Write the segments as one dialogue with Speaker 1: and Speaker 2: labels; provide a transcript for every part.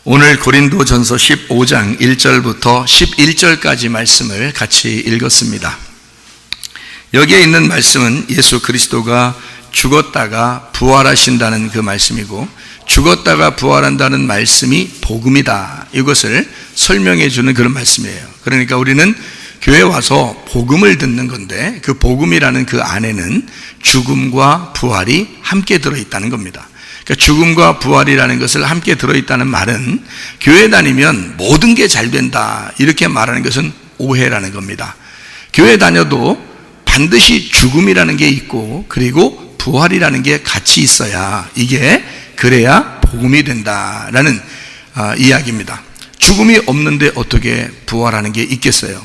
Speaker 1: 오늘 고린도전서 15장 1절부터 11절까지 말씀을 같이 읽었습니다. 여기에 있는 말씀은 예수 그리스도가 죽었다가 부활하신다는 그 말씀이고, 죽었다가 부활한다는 말씀이 복음이다, 이것을 설명해 주는 그런 말씀이에요. 그러니까 우리는 교회 와서 복음을 듣는 건데, 그 복음이라는 그 안에는 죽음과 부활이 함께 들어있다는 겁니다. 그러니까 죽음과 부활이라는 것을 함께 들어있다는 말은 교회 다니면 모든 게 잘 된다, 이렇게 말하는 것은 오해라는 겁니다. 교회 다녀도 반드시 죽음이라는 게 있고, 그리고 부활이라는 게 같이 있어야, 이게 그래야 복음이 된다라는 이야기입니다. 죽음이 없는데 어떻게 부활하는 게 있겠어요?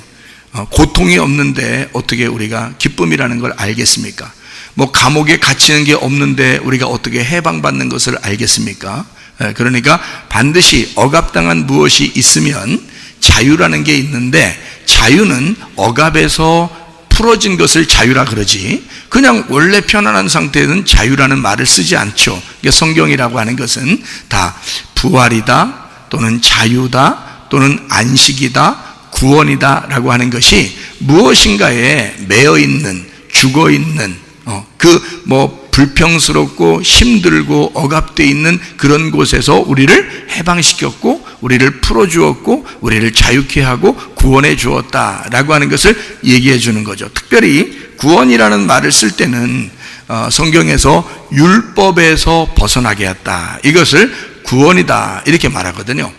Speaker 1: 고통이 없는데 어떻게 우리가 기쁨이라는 걸 알겠습니까? 감옥에 갇히는 게 없는데 우리가 어떻게 해방받는 것을 알겠습니까? 그러니까 반드시 억압당한 무엇이 있으면 자유라는 게 있는데, 자유는 억압에서 풀어진 것을 자유라 그러지, 그냥 원래 편안한 상태는 자유라는 말을 쓰지 않죠. 성경이라고 하는 것은 다 부활이다, 또는 자유다, 또는 안식이다, 구원이다 라고 하는 것이 무엇인가에 매여 있는, 죽어 있는, 불평스럽고 힘들고 억압되어 있는 그런 곳에서 우리를 해방시켰고, 우리를 풀어주었고, 우리를 자유케 하고 구원해 주었다라고 하는 것을 얘기해 주는 거죠. 특별히 구원이라는 말을 쓸 때는 성경에서 율법에서 벗어나게 했다, 이것을 구원이다 이렇게 말하거든요.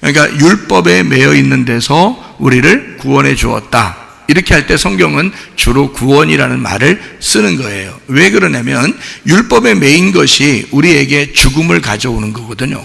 Speaker 1: 그러니까 율법에 매여 있는 데서 우리를 구원해 주었다, 이렇게 할 때 성경은 주로 구원이라는 말을 쓰는 거예요. 왜 그러냐면 율법에 매인 것이 우리에게 죽음을 가져오는 거거든요.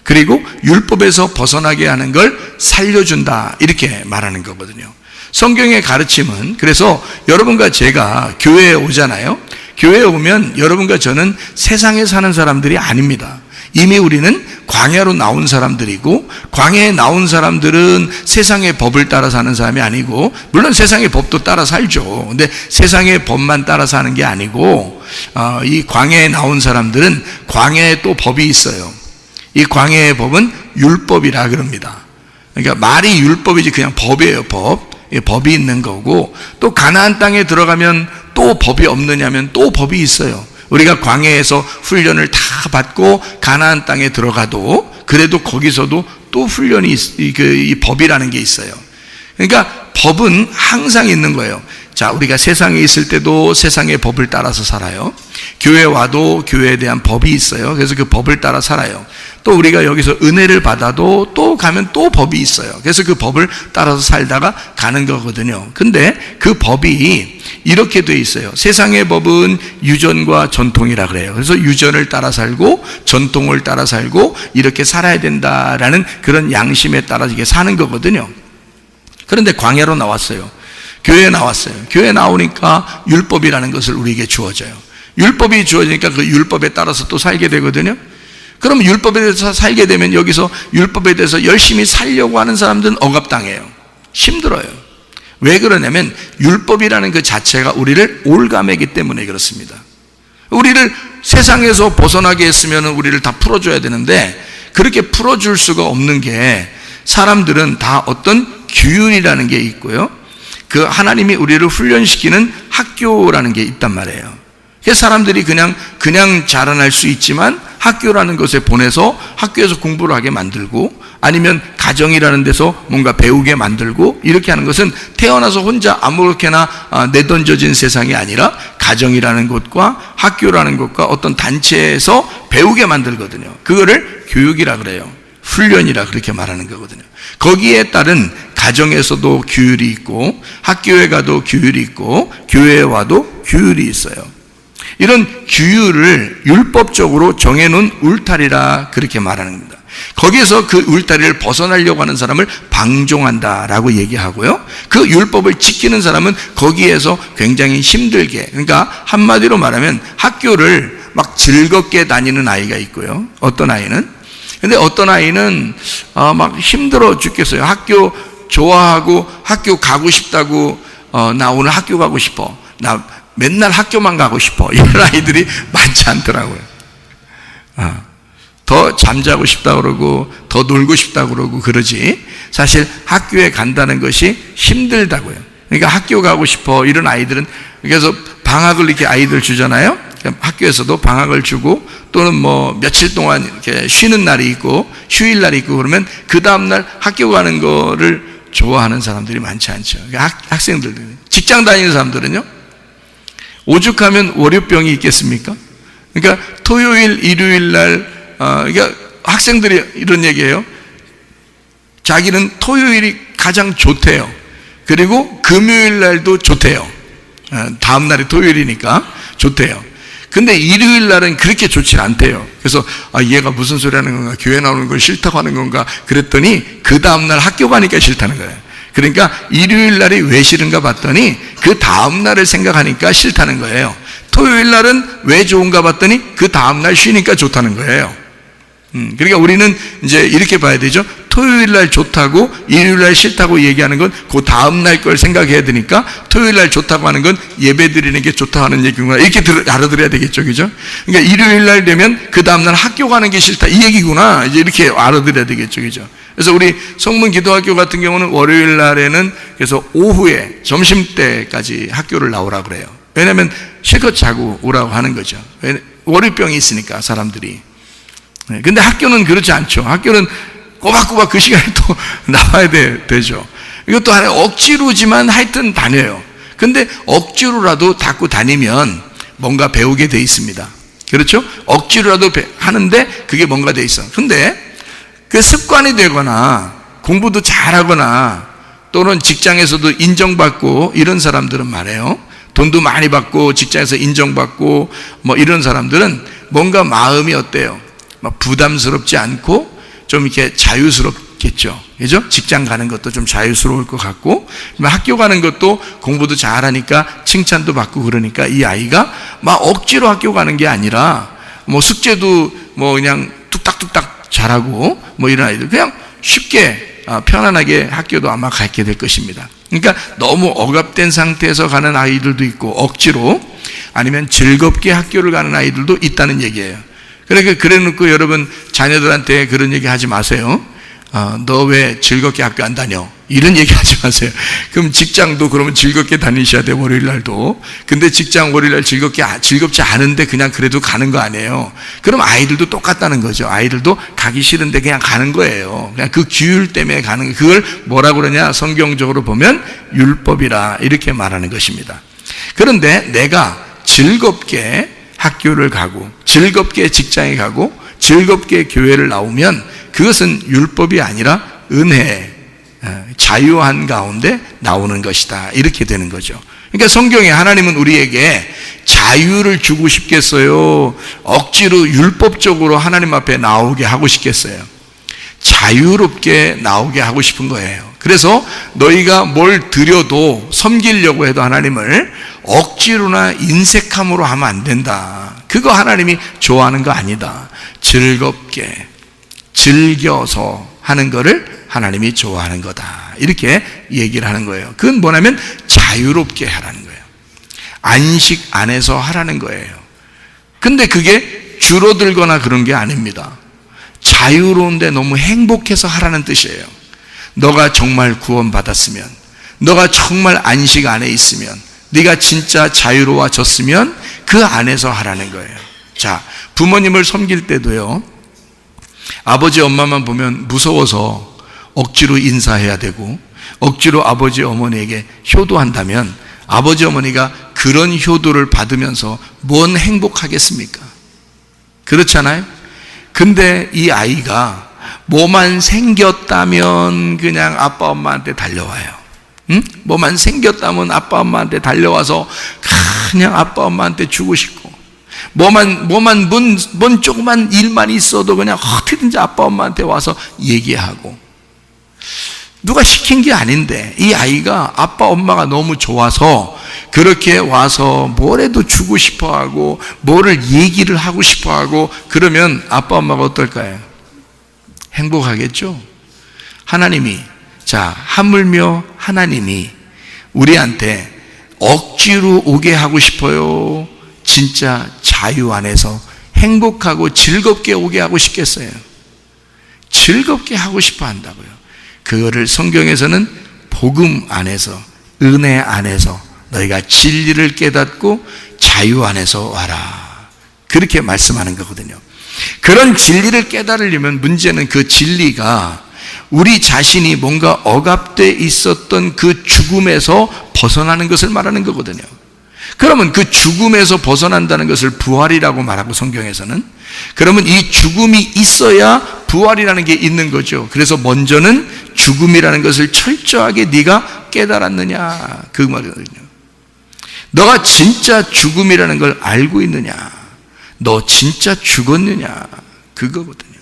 Speaker 1: 그리고 율법에서 벗어나게 하는 걸 살려준다, 이렇게 말하는 거거든요. 성경의 가르침은, 그래서 여러분과 제가 교회에 오잖아요. 교회에 오면 여러분과 저는 세상에 사는 사람들이 아닙니다. 이미 우리는 광야로 나온 사람들이고, 광야에 나온 사람들은 세상의 법을 따라 사는 사람이 아니고, 물론 세상의 법도 따라 살죠. 근데 세상의 법만 따라 사는 게 아니고, 이 광야에 나온 사람들은 광야에 또 법이 있어요. 이 광야의 법은 율법이라 그럽니다. 그러니까 말이 율법이지 그냥 법이에요. 법이 있는 거고, 또 가나안 땅에 들어가면 또 법이 없느냐면 또 법이 있어요. 우리가 광야에서 훈련을 다 받고 가나안 땅에 들어가도, 그래도 거기서도 또 훈련이 이 법이라는 게 있어요. 그러니까 법은 항상 있는 거예요. 자, 우리가 세상에 있을 때도 세상의 법을 따라서 살아요. 교회 와도 교회에 대한 법이 있어요. 그래서 그 법을 따라 살아요. 또 우리가 여기서 은혜를 받아도 또 가면 또 법이 있어요. 그래서 그 법을 따라서 살다가 가는 거거든요. 근데 그 법이 이렇게 돼 있어요. 세상의 법은 유전과 전통이라 그래요. 그래서 유전을 따라 살고 전통을 따라 살고 이렇게 살아야 된다라는 그런 양심에 따라 이게 사는 거거든요. 그런데 광야로 나왔어요. 교회에 나왔어요. 교회에 나오니까 율법이라는 것을 우리에게 주어져요. 율법이 주어지니까 그 율법에 따라서 또 살게 되거든요. 그럼 율법에 대해서 살게 되면 여기서 율법에 대해서 열심히 살려고 하는 사람들은 억압당해요. 힘들어요. 왜 그러냐면 율법이라는 그 자체가 우리를 올가매기 때문에 그렇습니다. 우리를 세상에서 벗어나게 했으면 우리를 다 풀어줘야 되는데, 그렇게 풀어줄 수가 없는 게, 사람들은 다 어떤 규율이라는 게 있고요, 그 하나님이 우리를 훈련시키는 학교라는 게 있단 말이에요. 그래서 사람들이 그냥 자라날 수 있지만 학교라는 것에 보내서 학교에서 공부를 하게 만들고, 아니면 가정이라는 데서 뭔가 배우게 만들고, 이렇게 하는 것은 태어나서 혼자 아무렇게나 내던져진 세상이 아니라 가정이라는 것과 학교라는 것과 어떤 단체에서 배우게 만들거든요. 그거를 교육이라 그래요. 훈련이라 그렇게 말하는 거거든요. 거기에 따른 가정에서도 규율이 있고, 학교에 가도 규율이 있고, 교회에 와도 규율이 있어요. 이런 규율을 율법적으로 정해놓은 울타리라 그렇게 말하는 겁니다. 거기에서 그 울타리를 벗어나려고 하는 사람을 방종한다라고 얘기하고요, 그 율법을 지키는 사람은 거기에서 굉장히 힘들게, 그러니까 한마디로 말하면 학교를 막 즐겁게 다니는 아이가 있고요, 어떤 아이는 막 힘들어 죽겠어요. 학교 좋아하고 학교 가고 싶다고, 나 오늘 학교 가고 싶어, 나 맨날 학교만 가고 싶어, 이런 아이들이 많지 않더라고요. 더 잠자고 싶다 그러고 더 놀고 싶다 그러고 그러지, 사실 학교에 간다는 것이 힘들다고요. 그러니까 학교 가고 싶어 이런 아이들은, 그래서 방학을 이렇게 아이들 주잖아요. 학교에서도 방학을 주고 또는 뭐 며칠 동안 이렇게 쉬는 날이 있고 휴일 날이 있고 그러면 그 다음날 학교 가는 거를 좋아하는 사람들이 많지 않죠. 그러니까 학생들, 직장 다니는 사람들은요, 오죽하면 월요병이 있겠습니까? 그러니까 토요일, 일요일 날, 그러니까 학생들이 이런 얘기해요. 자기는 토요일이 가장 좋대요. 그리고 금요일 날도 좋대요. 다음 날이 토요일이니까 좋대요. 근데 일요일 날은 그렇게 좋지 않대요. 그래서 얘가 무슨 소리 하는 건가, 교회 나오는 걸 싫다고 하는 건가 그랬더니 그 다음 날 학교 가니까 싫다는 거예요. 그러니까 일요일 날이 왜 싫은가 봤더니 그 다음 날을 생각하니까 싫다는 거예요. 토요일 날은 왜 좋은가 봤더니 그 다음 날 쉬니까 좋다는 거예요. 그러니까 우리는 이제 이렇게 봐야 되죠. 토요일 날 좋다고 일요일 날 싫다고 얘기하는 건 그 다음 날 걸 생각해야 되니까, 토요일 날 좋다고 하는 건 예배 드리는 게 좋다고 하는 얘기구나, 이렇게 알아들어야 되겠죠, 그죠? 그러니까 일요일 날 되면 그 다음 날 학교 가는 게 싫다 이 얘기구나, 이제 이렇게 알아들어야 되겠죠, 그죠? 그래서 우리 성문 기도학교 같은 경우는 월요일 날에는 그래서 오후에 점심 때까지 학교를 나오라 그래요. 왜냐하면 실컷 자고 오라고 하는 거죠. 월요병이 있으니까 사람들이. 근데 학교는 그렇지 않죠. 학교는 꼬박꼬박 그 시간에 또 나와야 되죠. 이것도 하나의 억지로지만 하여튼 다녀요. 근데 억지로라도 자꾸 다니면 뭔가 배우게 돼 있습니다. 그렇죠? 억지로라도 하는데 그게 뭔가 돼 있어. 근데 그 습관이 되거나 공부도 잘하거나 또는 직장에서도 인정받고 이런 사람들은 말이에요. 돈도 많이 받고 직장에서 인정받고 뭐 이런 사람들은 뭔가 마음이 어때요? 막 부담스럽지 않고 좀 이렇게 자유스럽겠죠. 그죠? 직장 가는 것도 좀 자유스러울 것 같고, 학교 가는 것도 공부도 잘하니까 칭찬도 받고 그러니까 이 아이가 막 억지로 학교 가는 게 아니라 뭐 숙제도 뭐 그냥 뚝딱뚝딱 잘하고 뭐 이런 아이들 그냥 쉽게 편안하게 학교도 아마 가게 될 것입니다. 그러니까 너무 억압된 상태에서 가는 아이들도 있고 억지로, 아니면 즐겁게 학교를 가는 아이들도 있다는 얘기예요. 그러니까 그래 놓고 여러분 자녀들한테 그런 얘기 하지 마세요. 너 왜 즐겁게 학교 안 다녀? 이런 얘기 하지 마세요. 그럼 직장도 그러면 즐겁게 다니셔야 돼, 월요일 날도. 근데 직장 월요일 날 즐겁지 않은데 그냥 그래도 가는 거 아니에요. 그럼 아이들도 똑같다는 거죠. 아이들도 가기 싫은데 그냥 가는 거예요. 그냥 그 규율 때문에 가는, 그걸 뭐라고 그러냐, 성경적으로 보면 율법이라 이렇게 말하는 것입니다. 그런데 내가 즐겁게 학교를 가고 즐겁게 직장에 가고 즐겁게 교회를 나오면 그것은 율법이 아니라 은혜, 자유한 가운데 나오는 것이다, 이렇게 되는 거죠. 그러니까 성경에 하나님은 우리에게 자유를 주고 싶겠어요? 억지로 율법적으로 하나님 앞에 나오게 하고 싶겠어요? 자유롭게 나오게 하고 싶은 거예요. 그래서 너희가 뭘 드려도 섬기려고 해도 하나님을 억지로나 인색함으로 하면 안 된다. 그거 하나님이 좋아하는 거 아니다. 즐겁게 즐겨서 하는 거를 하나님이 좋아하는 거다, 이렇게 얘기를 하는 거예요. 그건 뭐냐면 자유롭게 하라는 거예요. 안식 안에서 하라는 거예요. 근데 그게 줄어들거나 그런 게 아닙니다. 자유로운데 너무 행복해서 하라는 뜻이에요. 너가 정말 구원받았으면, 너가 정말 안식 안에 있으면, 네가 진짜 자유로워졌으면 그 안에서 하라는 거예요. 자, 부모님을 섬길 때도요, 아버지 엄마만 보면 무서워서 억지로 인사해야 되고 억지로 아버지 어머니에게 효도한다면 아버지 어머니가 그런 효도를 받으면서 뭔 행복하겠습니까? 그렇잖아요? 근데 이 아이가 뭐만 생겼다면 그냥 아빠 엄마한테 달려와요. 응? 뭐만 생겼다면 아빠 엄마한테 달려와서 그냥 아빠 엄마한테 주고 싶고, 뭔 조그만 일만 있어도 그냥 어떻게든지 아빠 엄마한테 와서 얘기하고, 누가 시킨 게 아닌데 이 아이가 아빠 엄마가 너무 좋아서 그렇게 와서 뭐라도 주고 싶어하고 뭐를 얘기를 하고 싶어하고 그러면 아빠 엄마가 어떨까요? 행복하겠죠? 하나님이, 자, 하물며 하나님이 우리한테 억지로 오게 하고 싶어요? 진짜 자유 안에서 행복하고 즐겁게 오게 하고 싶겠어요? 즐겁게 하고 싶어 한다고요. 그거를 성경에서는 복음 안에서, 은혜 안에서 너희가 진리를 깨닫고 자유 안에서 와라, 그렇게 말씀하는 거거든요. 그런 진리를 깨달으려면 문제는 그 진리가 우리 자신이 뭔가 억압돼 있었던 그 죽음에서 벗어나는 것을 말하는 거거든요. 그러면 그 죽음에서 벗어난다는 것을 부활이라고 말하고, 성경에서는 그러면 이 죽음이 있어야 부활이라는 게 있는 거죠. 그래서 먼저는 죽음이라는 것을 철저하게 네가 깨달았느냐, 그 말이거든요. 너가 진짜 죽음이라는 걸 알고 있느냐, 너 진짜 죽었느냐, 그거거든요.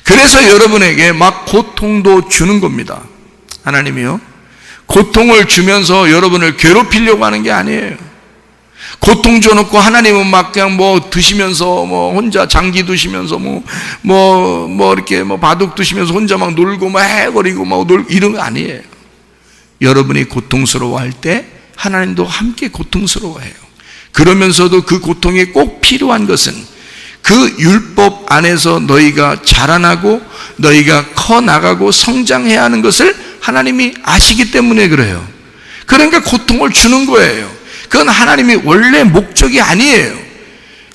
Speaker 1: 그래서 여러분에게 막 고통도 주는 겁니다. 하나님이요, 고통을 주면서 여러분을 괴롭히려고 하는 게 아니에요. 고통 줘놓고 하나님은 막 그냥 뭐 드시면서 뭐 혼자 장기 드시면서 이렇게 바둑 드시면서 혼자 막 놀고 막 해거리고 막 놀고 이런 거 아니에요. 여러분이 고통스러워할 때 하나님도 함께 고통스러워해요. 그러면서도 그 고통에 꼭 필요한 것은 그 율법 안에서 너희가 자라나고 너희가 커 나가고 성장해야 하는 것을 하나님이 아시기 때문에 그래요. 그러니까 고통을 주는 거예요. 그건 하나님이 원래 목적이 아니에요.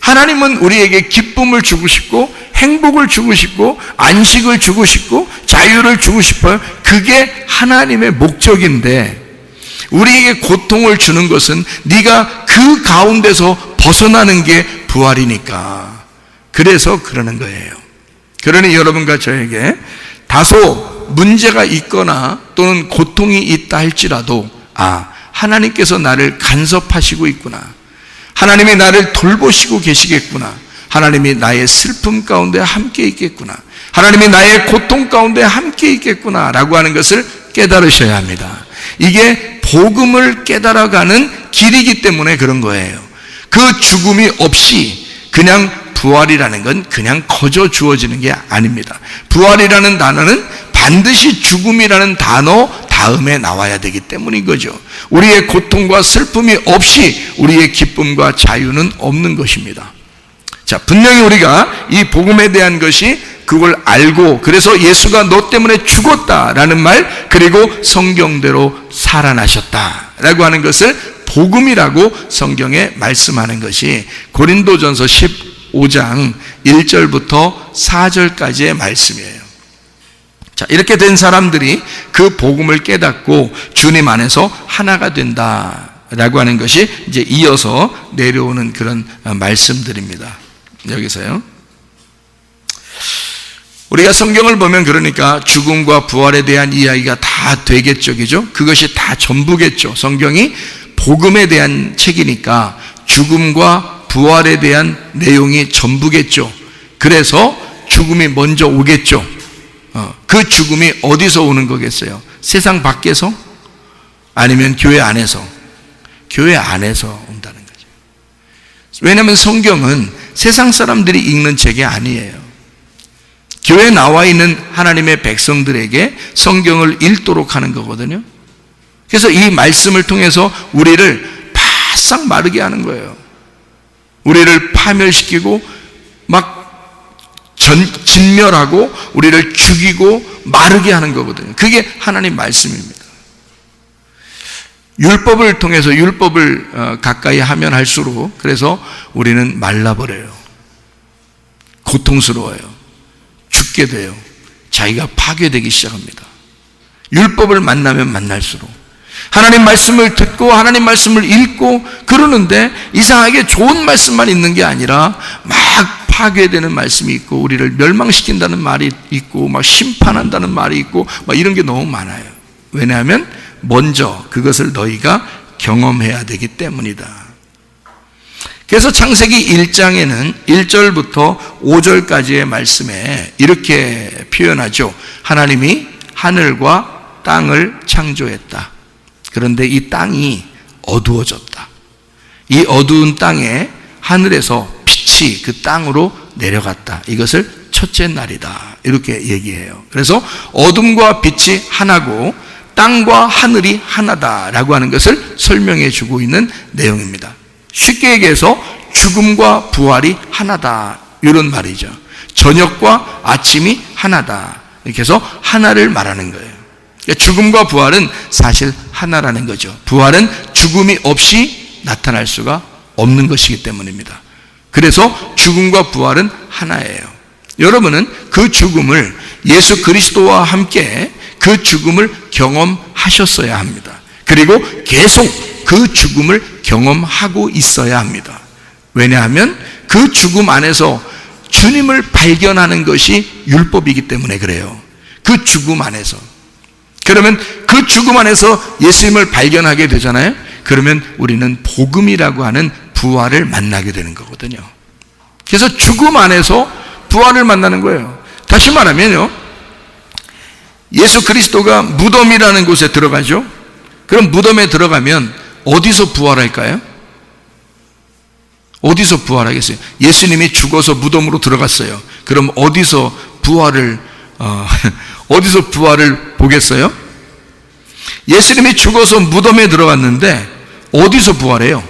Speaker 1: 하나님은 우리에게 기쁨을 주고 싶고 행복을 주고 싶고 안식을 주고 싶고 자유를 주고 싶어요. 그게 하나님의 목적인데, 우리에게 고통을 주는 것은 네가 그 가운데서 벗어나는 게 부활이니까. 그래서 그러는 거예요. 그러니 여러분과 저에게 다소 문제가 있거나 또는 고통이 있다 할지라도, 하나님께서 나를 간섭하시고 있구나, 하나님이 나를 돌보시고 계시겠구나, 하나님이 나의 슬픔 가운데 함께 있겠구나, 하나님이 나의 고통 가운데 함께 있겠구나 라고 하는 것을 깨달으셔야 합니다. 이게 복음을 깨달아가는 길이기 때문에 그런 거예요. 그 죽음이 없이 그냥 부활이라는 건 그냥 거저 주어지는 게 아닙니다. 부활이라는 단어는 반드시 죽음이라는 단어 다음에 나와야 되기 때문인 거죠. 우리의 고통과 슬픔이 없이 우리의 기쁨과 자유는 없는 것입니다. 자, 분명히 우리가 이 복음에 대한 것이 그걸 알고, 그래서 예수가 너 때문에 죽었다라는 말, 그리고 성경대로 살아나셨다라고 하는 것을 복음이라고 성경에 말씀하는 것이 고린도전서 15장 1절부터 4절까지의 말씀이에요. 자, 이렇게 된 사람들이 그 복음을 깨닫고 주님 안에서 하나가 된다라고 하는 것이 이제 이어서 내려오는 그런 말씀들입니다. 여기서요, 우리가 성경을 보면 그러니까 죽음과 부활에 대한 이야기가 다 되겠죠, 그죠? 그것이 다 전부겠죠. 성경이 복음에 대한 책이니까 죽음과 부활에 대한 내용이 전부겠죠. 그래서 죽음이 먼저 오겠죠. 그 죽음이 어디서 오는 거겠어요? 세상 밖에서? 아니면 교회 안에서? 교회 안에서 온다는 거죠. 왜냐하면 성경은 세상 사람들이 읽는 책이 아니에요. 교회에 나와 있는 하나님의 백성들에게 성경을 읽도록 하는 거거든요. 그래서 이 말씀을 통해서 우리를 바싹 마르게 하는 거예요. 우리를 파멸시키고 막 진멸하고 우리를 죽이고 마르게 하는 거거든요. 그게 하나님 말씀입니다. 율법을 통해서 율법을 가까이 하면 할수록 그래서 우리는 말라버려요. 고통스러워요. 죽게 돼요. 자기가 파괴되기 시작합니다. 율법을 만나면 만날수록 하나님 말씀을 듣고 하나님 말씀을 읽고 그러는데 이상하게 좋은 말씀만 있는 게 아니라 막 파괴되는 말씀이 있고 우리를 멸망시킨다는 말이 있고 막 심판한다는 말이 있고 막 이런 게 너무 많아요. 왜냐하면 먼저 그것을 너희가 경험해야 되기 때문이다. 그래서 창세기 1장에는 1절부터 5절까지의 말씀에 이렇게 표현하죠. 하나님이 하늘과 땅을 창조했다. 그런데 이 땅이 어두워졌다. 이 어두운 땅에 하늘에서 빛이 그 땅으로 내려갔다. 이것을 첫째 날이다. 이렇게 얘기해요. 그래서 어둠과 빛이 하나고 땅과 하늘이 하나다라고 하는 것을 설명해 주고 있는 내용입니다. 쉽게 얘기해서 죽음과 부활이 하나다, 이런 말이죠. 저녁과 아침이 하나다, 이렇게 해서 하나를 말하는 거예요. 그러니까 죽음과 부활은 사실 하나라는 거죠. 부활은 죽음이 없이 나타날 수가 없는 것이기 때문입니다. 그래서 죽음과 부활은 하나예요. 여러분은 그 죽음을, 예수 그리스도와 함께 그 죽음을 경험하셨어야 합니다. 그리고 계속 그 죽음을 경험하고 있어야 합니다. 왜냐하면 그 죽음 안에서 주님을 발견하는 것이 율법이기 때문에 그래요. 그 죽음 안에서. 그러면 그 죽음 안에서 예수님을 발견하게 되잖아요. 그러면 우리는 복음이라고 하는 부활을 만나게 되는 거거든요. 그래서 죽음 안에서 부활을 만나는 거예요. 다시 말하면요, 예수 그리스도가 무덤이라는 곳에 들어가죠. 그럼 무덤에 들어가면 어디서 부활할까요? 어디서 부활하겠어요? 예수님이 죽어서 무덤으로 들어갔어요. 그럼 어디서 부활을 보겠어요? 예수님이 죽어서 무덤에 들어갔는데 어디서 부활해요?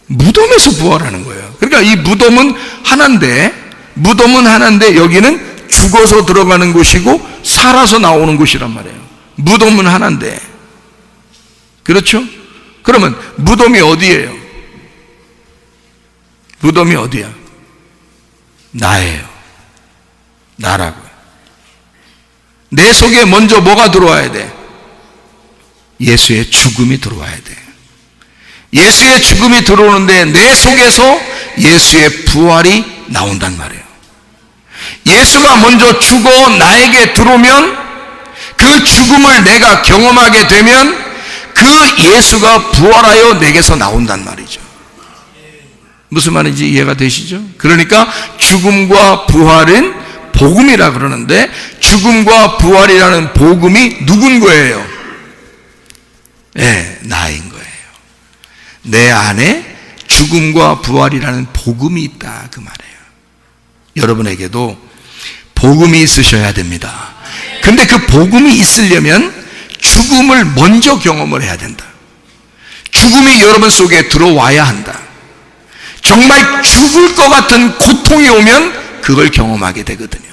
Speaker 1: 무덤에서 부활하는 거예요. 그러니까 이 무덤은 하나인데 여기는 죽어서 들어가는 곳이고 살아서 나오는 곳이란 말이에요. 무덤은 하나인데. 그렇죠? 그러면 무덤이 어디예요? 무덤이 어디야? 나예요. 나라고요. 내 속에 먼저 뭐가 들어와야 돼? 예수의 죽음이 들어와야 돼. 예수의 죽음이 들어오는데 내 속에서 예수의 부활이 나온단 말이에요. 예수가 먼저 죽어 나에게 들어오면, 그 죽음을 내가 경험하게 되면 그 예수가 부활하여 내게서 나온단 말이죠. 무슨 말인지 이해가 되시죠? 그러니까 죽음과 부활은 복음이라 그러는데, 죽음과 부활이라는 복음이 누군 거예요? 네, 나인 거예요. 내 안에 죽음과 부활이라는 복음이 있다, 그 말이에요. 여러분에게도 복음이 있으셔야 됩니다. 근데 그 복음이 있으려면 죽음을 먼저 경험을 해야 된다. 죽음이 여러분 속에 들어와야 한다. 정말 죽을 것 같은 고통이 오면 그걸 경험하게 되거든요.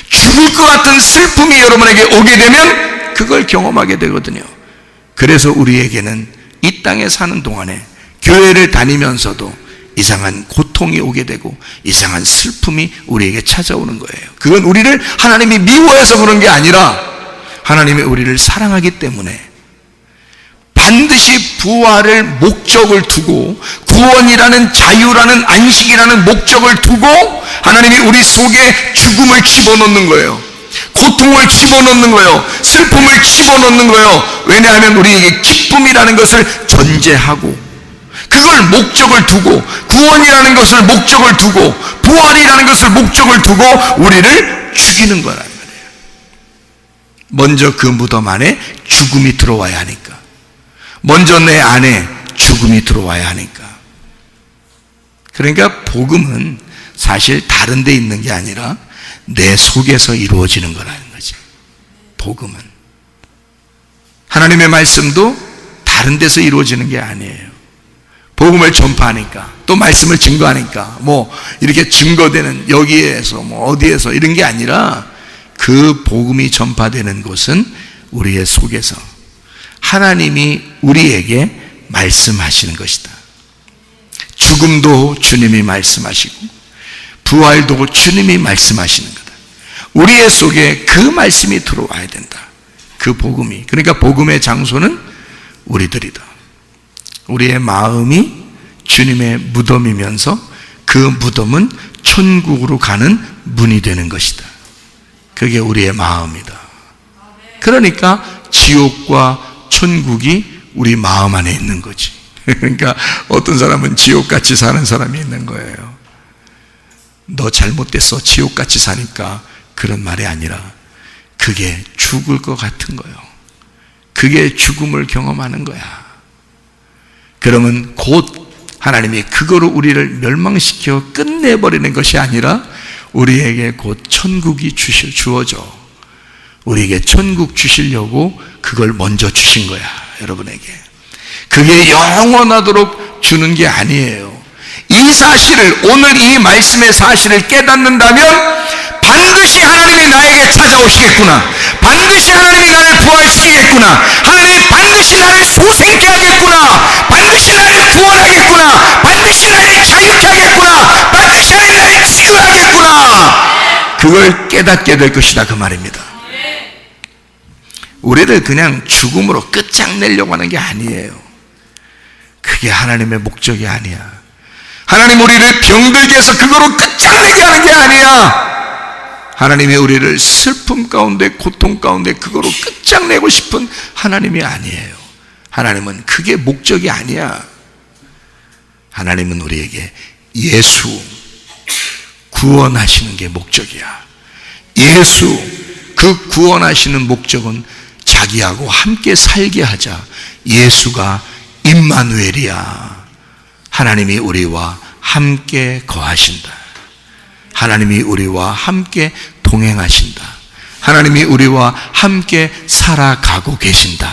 Speaker 1: 죽을 것 같은 슬픔이 여러분에게 오게 되면 그걸 경험하게 되거든요. 그래서 우리에게는 이 땅에 사는 동안에 교회를 다니면서도 이상한 고통이 오게 되고 이상한 슬픔이 우리에게 찾아오는 거예요. 그건 우리를 하나님이 미워해서 그런 게 아니라 하나님이 우리를 사랑하기 때문에, 반드시 부활을 목적을 두고, 구원이라는, 자유라는, 안식이라는 목적을 두고 하나님이 우리 속에 죽음을 집어넣는 거예요. 고통을 집어넣는 거예요. 슬픔을 집어넣는 거예요. 왜냐하면 우리에게 기쁨이라는 것을 전제하고, 그걸 목적을 두고, 구원이라는 것을 목적을 두고, 부활이라는 것을 목적을 두고 우리를 죽이는 거란 말이에요. 먼저 그 무덤 안에 죽음이 들어와야 하니까, 먼저 내 안에 죽음이 들어와야 하니까. 그러니까 복음은 사실 다른 데 있는 게 아니라 내 속에서 이루어지는 거라는 거지. 복음은 하나님의 말씀도 다른 데서 이루어지는 게 아니에요. 복음을 전파하니까, 또 말씀을 증거하니까, 이렇게 증거되는 여기에서 어디에서 이런 게 아니라, 그 복음이 전파되는 곳은 우리의 속에서 하나님이 우리에게 말씀하시는 것이다. 죽음도 주님이 말씀하시고 부활도 주님이 말씀하시는 거다. 우리의 속에 그 말씀이 들어와야 된다. 그 복음이. 그러니까 복음의 장소는 우리들이다. 우리의 마음이 주님의 무덤이면서 그 무덤은 천국으로 가는 문이 되는 것이다. 그게 우리의 마음이다. 그러니까 지옥과 천국이 우리 마음 안에 있는 거지. 그러니까 어떤 사람은 지옥같이 사는 사람이 있는 거예요. 너 잘못됐어, 지옥같이 사니까. 그런 말이 아니라 그게 죽을 것 같은 거예요. 그게 죽음을 경험하는 거야. 그러면 곧 하나님이 그거로 우리를 멸망시켜 끝내버리는 것이 아니라 우리에게 곧 천국이 주어져. 우리에게 천국 주시려고 그걸 먼저 주신 거야, 여러분에게. 그게 영원하도록 주는 게 아니에요. 이 사실을, 오늘 이 말씀의 사실을 깨닫는다면 반드시 하나님이 나에게 찾아오시겠구나, 반드시 하나님이 나를 부활시키겠구나, 하나님이 반드시 나를 소생케 하겠구나, 반드시 나를 구원하겠구나, 반드시 나를 자유케 하겠구나, 반드시 하나님이 나를 치유하겠구나, 그걸 깨닫게 될 것이다, 그 말입니다. 우리를 그냥 죽음으로 끝장내려고 하는 게 아니에요. 그게 하나님의 목적이 아니야. 하나님 우리를 병들게 해서 그거로 끝장내게 하는 게 아니야. 하나님이 우리를 슬픔 가운데, 고통 가운데 그거로 끝장내고 싶은 하나님이 아니에요. 하나님은 그게 목적이 아니야. 하나님은 우리에게 예수 구원하시는 게 목적이야. 예수, 그 구원하시는 목적은 자기하고 함께 살게 하자. 예수가 임마누엘이야. 하나님이 우리와 함께 거하신다. 하나님이 우리와 함께 동행하신다. 하나님이 우리와 함께 살아가고 계신다.